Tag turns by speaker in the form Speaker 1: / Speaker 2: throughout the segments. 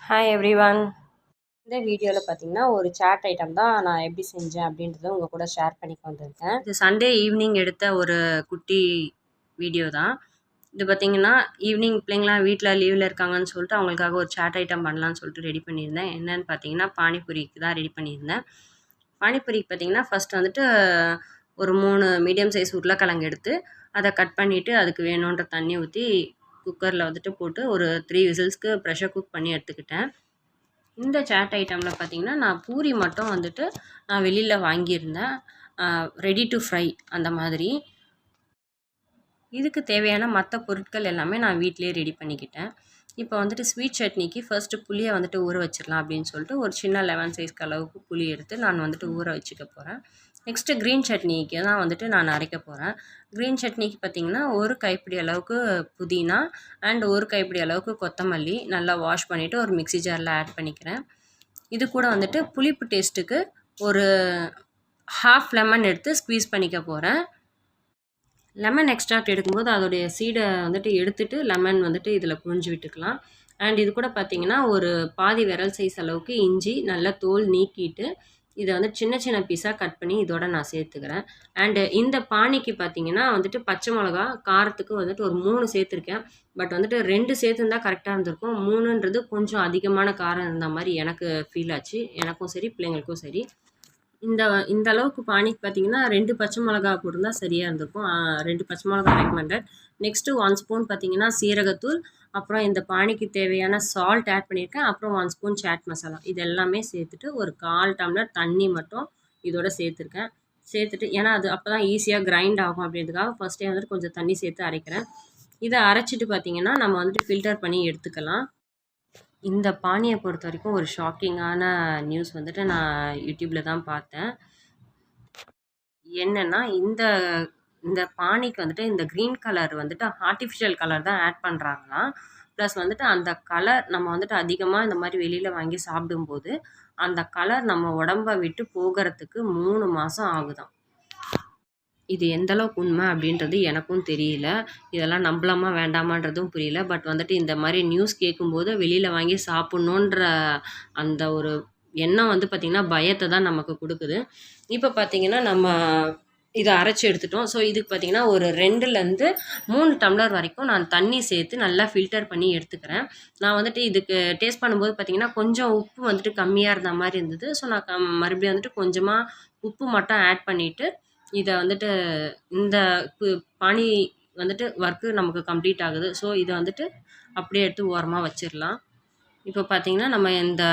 Speaker 1: Hi everyone. இந்த வீடியோவில் பார்த்தீங்கன்னா ஒரு சாட் ஐட்டம் தான் நான் எப்படி செஞ்சேன் அப்படின்றத உங்கள் கூட ஷேர் பண்ணிக்க வந்திருக்கேன். இது சண்டே ஈவினிங் எடுத்த ஒரு குட்டி வீடியோ தான். இது பார்த்தீங்கன்னா ஈவினிங் பிள்ளைங்களாம் வீட்டில் லீவில் இருக்காங்கன்னு சொல்லிட்டு அவங்களுக்காக ஒரு சாட் ஐட்டம் பண்ணலான்னு சொல்லிட்டு ரெடி பண்ணியிருந்தேன். என்னன்னு பார்த்தீங்கன்னா பானிபூரிக்கு தான் ரெடி பண்ணியிருந்தேன். பானிபூரிக்கு பார்த்தீங்கன்னா ஃபஸ்ட் வந்துட்டு ஒரு 3 மீடியம் சைஸ் உருளைக்கிழங்கு எடுத்து அதை கட் பண்ணிவிட்டு அதுக்கு வேணுன்ற தண்ணி ஊற்றி குக்கரில் வந்துட்டு போட்டு ஒரு 3 விசில்ஸ்க்கு ப்ரெஷர் குக் பண்ணி எடுத்துக்கிட்டேன். இந்த சாட் ஐட்டமில் பார்த்தீங்கன்னா நான் பூரி மட்டும் வந்துட்டு நான் வெளியில் வாங்கியிருந்தேன், ரெடி டு ஃப்ரை அந்த மாதிரி. இதுக்கு தேவையான மற்ற பொருட்கள் எல்லாமே நான் வீட்டிலேயே ரெடி பண்ணிக்கிட்டேன். இப்போ வந்துட்டு ஸ்வீட் சட்னிக்கு ஃபர்ஸ்ட்டு புளியை வந்துட்டு ஊற வச்சிடலாம் அப்படின்னு சொல்லிட்டு ஒரு சின்ன லெமன் சைஸ்க்கு அளவுக்கு புளி எடுத்து நான் வந்துட்டு ஊற வச்சுக்க போகிறேன். நெக்ஸ்ட்டு க்ரீன் சட்னிக்கு தான் வந்துட்டு நான் அரைக்க போகிறேன். க்ரீன் சட்னிக்கு பார்த்திங்கன்னா ஒரு கைப்பிடி அளவுக்கு புதினா அண்ட் ஒரு கைப்பிடி அளவுக்கு கொத்தமல்லி நல்லா வாஷ் பண்ணிவிட்டு ஒரு மிக்ஸி ஜாரில் ஆட் பண்ணிக்கிறேன். இது கூட வந்துட்டு புளிப்பு டேஸ்ட்டுக்கு ஒரு ஹாஃப் லெமன் எடுத்து ஸ்க்வீஸ் பண்ணிக்க போகிறேன். லெமன் எக்ஸ்ட்ராக்ட் எடுக்கும்போது அதோடைய சீடை வந்துட்டு எடுத்துகிட்டு லெமன் வந்துட்டு இதில் புழிஞ்சு விட்டுக்கலாம். அண்ட் இது கூட பார்த்திங்கன்னா ஒரு பாதி விரல் சைஸ் அளவுக்கு இஞ்சி நல்லா தோல் நீக்கிட்டு இதை வந்து சின்ன சின்ன பீஸாக கட் பண்ணி இதோட நான் சேர்த்துக்கிறேன். அண்டு இந்த பானிக்கு பார்த்திங்கன்னா வந்துட்டு பச்சை மிளகா காரத்துக்கு வந்துட்டு ஒரு 3 சேர்த்துருக்கேன். பட் வந்துட்டு 2 சேர்த்துருந்தா கரெக்டாக இருந்திருக்கும். 3ன்றது கொஞ்சம் அதிகமான காரம் இருந்த மாதிரி எனக்கு ஃபீல் ஆச்சு, எனக்கும் சரி பிள்ளைங்களுக்கும் சரி. இந்த அளவுக்கு பானிக்கு பார்த்தீங்கன்னா 2 பச்சை மிளகா போட்டிருந்தா சரியாக இருந்திருக்கும். 2 பச்சை மிளகா ரெக்கமெண்டட். நெக்ஸ்ட்டு 1 ஸ்பூன் பார்த்தீங்கன்னா சீரகத்தூள், அப்புறம் இந்த பானிக்கு தேவையான சால்ட் ஆட் பண்ணியிருக்கேன். அப்புறம் 1 ஸ்பூன் சாட் மசாலா இது எல்லாமே சேர்த்துட்டு ஒரு 1/4 டம்ளர் தண்ணி மட்டும் இதோட சேர்த்துருக்கேன். சேர்த்துட்டு ஏன்னா அது அப்போ தான் ஈஸியாக கிரைண்ட் ஆகும் அப்படின்றதுக்காக ஃபஸ்ட்டே வந்துட்டு கொஞ்சம் தண்ணி சேர்த்து அரைக்கிறேன். இதை அரைச்சிட்டு பார்த்தீங்கன்னா நம்ம வந்துட்டு ஃபில்டர் பண்ணி எடுத்துக்கலாம். இந்த பானியை பொறுத்த வரைக்கும் ஒரு ஷாக்கிங்கான நியூஸ் வந்துட்டு நான் யூடியூப்பில் தான் பார்த்தேன். என்னென்னா இந்த பானிக்கு வந்துட்டு இந்த க்ரீன் கலர் வந்துட்டு ஆர்டிஃபிஷியல் கலர் தான் ஆட் பண்ணுறாங்களாம். ப்ளஸ் வந்துட்டு அந்த கலர் நம்ம வந்துட்டு அதிகமாக இந்த மாதிரி வெளியில் வாங்கி சாப்பிடும்போது அந்த கலர் நம்ம உடம்பை விட்டு போகிறதுக்கு 3 மாதம் ஆகுதாம். இது எந்த அளவுக்கு உண்மை அப்படின்றது எனக்கும் தெரியல. இதெல்லாம் நம்பலாமா வேண்டாமான்றதும் புரியல. பட் வந்துட்டு இந்த மாதிரி நியூஸ் கேட்கும்போது வெளியில் வாங்கி சாப்பிட்ணுன்ற அந்த ஒரு எண்ணம் வந்து பார்த்திங்கன்னா பயத்தை தான் நமக்கு கொடுக்குது. இப்போ பார்த்திங்கன்னா நம்ம இதை அரைச்சி எடுத்துட்டோம். ஸோ இதுக்கு பார்த்திங்கன்னா ஒரு 2லேருந்து 3 டம்ளர் வரைக்கும் நான் தண்ணி சேர்த்து நல்லா ஃபில்டர் பண்ணி எடுத்துக்கிறேன். நான் வந்துட்டு இதுக்கு டேஸ்ட் பண்ணும்போது பார்த்திங்கன்னா கொஞ்சம் உப்பு வந்துட்டு கம்மியாக இருந்த மாதிரி இருந்தது. ஸோ நான் மறுபடியும் வந்துட்டு கொஞ்சமாக உப்பு மட்டும் ஆட் பண்ணிவிட்டு இதை வந்துட்டு இந்த பானி வந்துட்டு ஒர்க்கு நமக்கு கம்ப்ளீட் ஆகுது. ஸோ இதை வந்துட்டு அப்படியே எடுத்து ஓரமாக வச்சிடலாம். இப்போ பார்த்திங்கன்னா நம்ம இந்த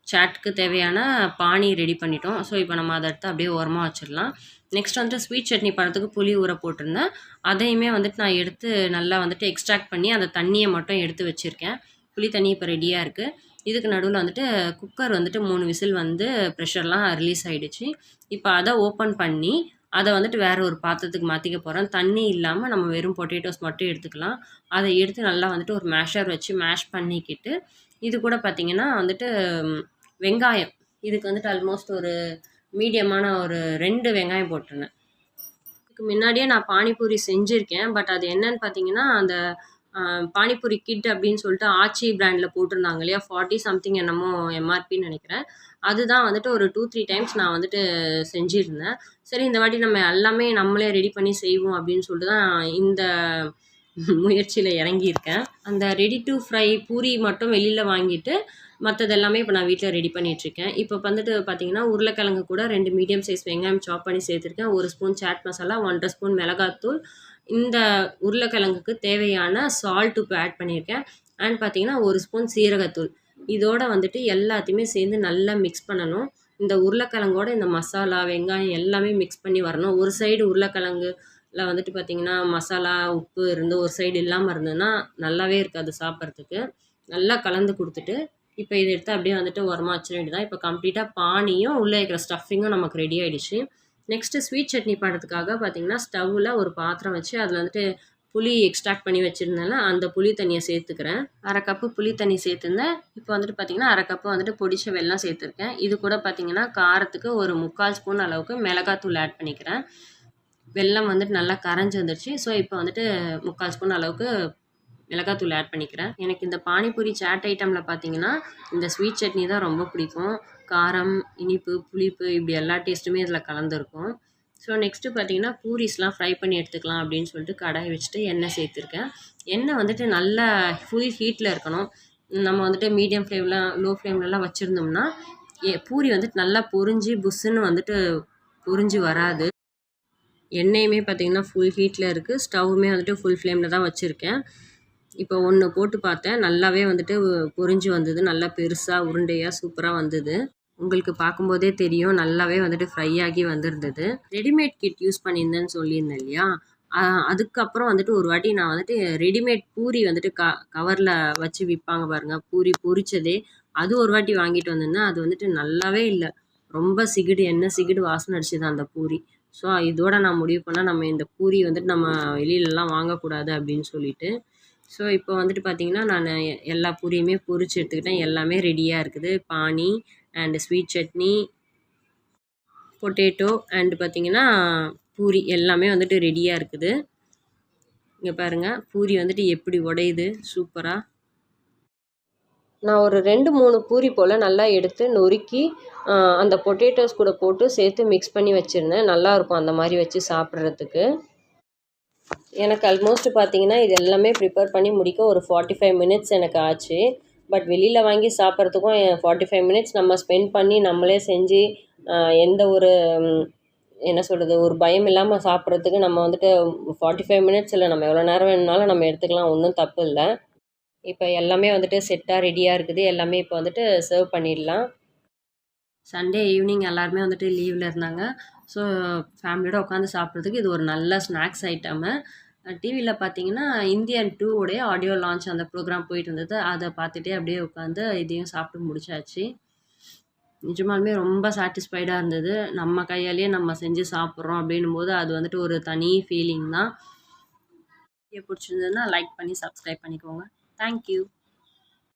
Speaker 1: சாட்டுக்கு தேவையான பானி ரெடி பண்ணிட்டோம். ஸோ இப்போ நம்ம அதை எடுத்து அப்படியே ஓரமாக வச்சிடலாம். நெக்ஸ்ட் வந்துட்டு ஸ்வீட் சட்னி பண்ணுறதுக்கு புளி ஊற போட்டிருந்தேன். அதையுமே வந்துட்டு நான் எடுத்து நல்லா வந்துட்டு எக்ஸ்ட்ராக்ட் பண்ணி அந்த தண்ணியை மட்டும் எடுத்து வச்சுருக்கேன். புளி தண்ணி இப்போ ரெடியாக இருக்குது. இதுக்கு நடுவில் வந்துட்டு குக்கர் வந்துட்டு 3 விசில் வந்து ப்ரெஷர்லாம் ரிலீஸ் ஆகிடுச்சு. இப்போ அதை ஓப்பன் பண்ணி அதை வந்துட்டு வேறு ஒரு பாத்திரத்துக்கு மாற்றிக்க போகிறேன். தண்ணி இல்லாமல் நம்ம வெறும் பொட்டேட்டோஸ் மட்டும் எடுத்துக்கலாம். அதை எடுத்து நல்லா வந்துட்டு ஒரு மேஷர் வச்சு மேஷ் பண்ணிக்கிட்டு இது கூட பார்த்திங்கன்னா வந்துட்டு வெங்காயம் இதுக்கு வந்துட்டு ஆல்மோஸ்ட் ஒரு மீடியமான ஒரு 2 வெங்காயம் போட்டிருந்தேன். இதுக்கு முன்னாடியே நான் பானிபூரி செஞ்சுருக்கேன். பட் அது என்னன்னு பார்த்தீங்கன்னா அந்த பானிபூரி கிட் அப்படின்னு சொல்லிட்டு ஆச்சி பிராண்டில் போட்டிருந்தாங்க இல்லையா, 40 சம்திங் என்னமோ எம்ஆர்பின்னு நினைக்கிறேன். அதுதான் வந்துட்டு ஒரு 2-3 டைம்ஸ் நான் வந்துட்டு செஞ்சுருந்தேன். சரி இந்த வாட்டி நம்ம எல்லாமே நம்மளே ரெடி பண்ணி செய்வோம் அப்படின்னு சொல்லிட்டு தான் இந்த முயற்சியில் இறங்கியிருக்கேன். அந்த ரெடி டு ஃப்ரை பூரி மட்டும் வெளியில் வாங்கிட்டு மற்றது எல்லாமே இப்போ நான் வீட்டில் ரெடி பண்ணிகிட்ருக்கேன். இப்போ வந்துட்டு பார்த்திங்கன்னா உருளைக்கிழங்கு கூட 2 மீடியம் சைஸ் வெங்காயம் சாப் பண்ணி சேர்த்துருக்கேன். 1 ஸ்பூன் சாட் மசாலா, 1.5 ஸ்பூன் மிளகாத்தூள், இந்த உருளைக்கிழங்குக்கு தேவையான சால்ட் உப்பு ஆட் பண்ணியிருக்கேன். அண்ட் பார்த்திங்கன்னா 1 ஸ்பூன் சீரகத்தூள். இதோட வந்துட்டு எல்லாத்தையுமே சேர்ந்து நல்லா மிக்ஸ் பண்ணணும். இந்த உருளைக்கிழங்கோட இந்த மசாலா வெங்காயம் எல்லாமே மிக்ஸ் பண்ணி வரணும். ஒரு சைடு உருளைக்கிழங்குல வந்துட்டு பார்த்திங்கன்னா மசாலா உப்பு இருந்து ஒரு சைடு இல்லாமல் இருந்ததுன்னா நல்லாவே இருக்காது சாப்பிட்றதுக்கு. நல்லா கலந்து கொடுத்துட்டு இப்போ இதை எடுத்து அப்படியே வந்துட்டு உரமாக வச்சிட வேண்டியதான். இப்போ கம்ப்ளீட்டாக பானியும் உள்ளே இருக்கிற ஸ்டஃபிங்கும் நமக்கு ரெடி ஆகிடுச்சு. நெக்ஸ்ட்டு ஸ்வீட் சட்னி பண்ணுறதுக்காக பார்த்திங்கன்னா ஸ்டவ்வில் ஒரு பாத்திரம் வச்சு அதில் வந்துட்டு புளி எக்ஸ்ட்ராக்ட் பண்ணி வச்சுருந்தேன்ல அந்த புளி தண்ணியை சேர்த்துக்கிறேன். 1/2 கப்பு புளி தண்ணி சேர்த்துருந்தேன். இப்போ வந்துட்டு பார்த்திங்கன்னா 1/2 கப்பு வந்துட்டு பொடிச்ச வெல்லம் சேர்த்துருக்கேன். இது கூட பார்த்திங்கன்னா காரத்துக்கு ஒரு 3/4 ஸ்பூன் அளவுக்கு மிளகாத்தூள் ஆட் பண்ணிக்கிறேன். வெல்லம் வந்துட்டு நல்லா கரைஞ்சி வந்துடுச்சு. ஸோ இப்போ வந்துட்டு 3/4 ஸ்பூன் அளவுக்கு மிளகாத்தூள் ஆட் பண்ணிக்கிறேன். எனக்கு இந்த பானிபூரி சாட் ஐட்டமில் பார்த்தீங்கன்னா இந்த ஸ்வீட் சட்னி தான் ரொம்ப பிடிக்கும். காரம், இனிப்பு, புளிப்பு இப்படி எல்லா டேஸ்ட்டுமே இதில் கலந்துருக்கும். ஸோ நெக்ஸ்ட்டு பார்த்தீங்கன்னா பூரிஸ்லாம் ஃப்ரை பண்ணி எடுத்துக்கலாம் அப்படின்னு சொல்லிட்டு கடாய் வச்சுட்டு எண்ணெய் சேர்த்துருக்கேன். எண்ணெய் வந்துட்டு நல்லா ஃபுல் ஹீட்டில் இருக்கணும். நம்ம வந்துட்டு மீடியம் ஃப்ளேமில் லோ ஃப்ளேம்லலாம் வச்சுருந்தோம்னா பூரி வந்துட்டு நல்லா பொரிஞ்சு புஸ்ஸுன்னு வந்துட்டு பொரிஞ்சு வராது. எண்ணெயுமே பார்த்திங்கன்னா ஃபுல் ஹீட்டில் இருக்குது. ஸ்டவ்வுமே வந்துட்டு ஃபுல் ஃப்ளேமில் தான் வச்சுருக்கேன். இப்போ ஒன்று போட்டு பார்த்தேன். நல்லாவே வந்துட்டு பொரிஞ்சு வந்தது. நல்லா பெருசாக உருண்டையாக சூப்பராக வந்தது. உங்களுக்கு பார்க்கும்போதே தெரியும் நல்லாவே வந்துட்டு ஃப்ரை ஆகி வந்திருந்தது. ரெடிமேட் கிட் யூஸ் பண்ணியிருந்தேன்னு சொல்லியிருந்தேன் இல்லையா? அதுக்கப்புறம் வந்துட்டு ஒரு வாட்டி நான் வந்துட்டு ரெடிமேட் பூரி வந்துட்டு கவரில் வச்சு விற்பாங்க பாருங்கள், பூரி பொரிச்சதே. அது ஒரு வாட்டி வாங்கிட்டு வந்திருந்தேன். அது வந்துட்டு நல்லாவே இல்லை. ரொம்ப சிகிடு எண்ணெய் சிகிடு வாசனை அடிச்சுது அந்த பூரி. ஸோ இதோட நான் முடிவு பண்ணேன் நம்ம இந்த பூரி வந்துட்டு நம்ம வெளியிலலாம் வாங்கக்கூடாது அப்படின்னு சொல்லிட்டு. ஸோ இப்போ வந்துட்டு பார்த்திங்கன்னா நான் எல்லா பூரியுமே பொரிச்சு எடுத்துக்கிட்டேன். எல்லாமே ரெடியாக இருக்குது. Pani and sweet chutney, potato and பார்த்திங்கன்னா பூரி எல்லாமே வந்துட்டு ரெடியாக இருக்குது. இங்கே பாருங்கள் பூரி வந்துட்டு எப்படி உடையுது சூப்பராக. நான் ஒரு 2-3 பூரி போல் நல்லா எடுத்து நொறுக்கி அந்த பொட்டேட்டோஸ் கூட போட்டு சேர்த்து மிக்ஸ் பண்ணி வச்சுருந்தேன். நல்லாயிருக்கும் அந்த மாதிரி வச்சு சாப்பிட்றதுக்கு. எனக்கு ஆல்மோஸ்ட் பார்த்திங்கன்னா இது எல்லாமே ப்ரிப்பேர் பண்ணி முடிக்க ஒரு 45 மினிட்ஸ் எனக்கு ஆச்சு. பட் வெளியில் வாங்கி சாப்பிட்றதுக்கும் 45 மினிட்ஸ் நம்ம ஸ்பெண்ட் பண்ணி நம்மளே செஞ்சு எந்த ஒரு என்ன சொல்கிறது ஒரு பயம் இல்லாமல் சாப்பிட்றதுக்கு நம்ம வந்துட்டு 45 மினிட்ஸ் இல்லை, நம்ம எவ்வளோ நேரம் வேணும்னாலும் நம்ம எடுத்துக்கலாம், ஒன்றும் தப்பு இல்லை. இப்போ எல்லாமே வந்துட்டு செட்டாக ரெடியாக இருக்குது. எல்லாமே இப்போ வந்துட்டு சர்வ் பண்ணிடலாம். சண்டே ஈவினிங் எல்லாருமே வந்துட்டு லீவில் இருந்தாங்க. ஸோ ஃபேமிலியோட உட்காந்து சாப்பிட்றதுக்கு இது ஒரு நல்ல ஸ்நாக்ஸ் ஐட்டமு. டிவியில் பார்த்தீங்கன்னா இந்தியன் 2 உடைய ஆடியோ லான்ச் அந்த ப்ரோக்ராம் போயிட்டு இருந்தது. அதை பார்த்துட்டே அப்படியே உட்காந்து இதையும் சாப்பிட்டு முடிச்சாச்சு. நிஜமாலுமே ரொம்ப சாட்டிஸ்ஃபைடாக இருந்தது. நம்ம கையாலேயே நம்ம செஞ்சு சாப்பிட்றோம் அப்படின்னும் போது அது வந்துட்டு ஒரு தனி ஃபீலிங் தான். வீடியோ பிடிச்சிருந்ததுன்னா லைக் பண்ணி சப்ஸ்கிரைப் பண்ணிக்கோங்க. தேங்க்யூ.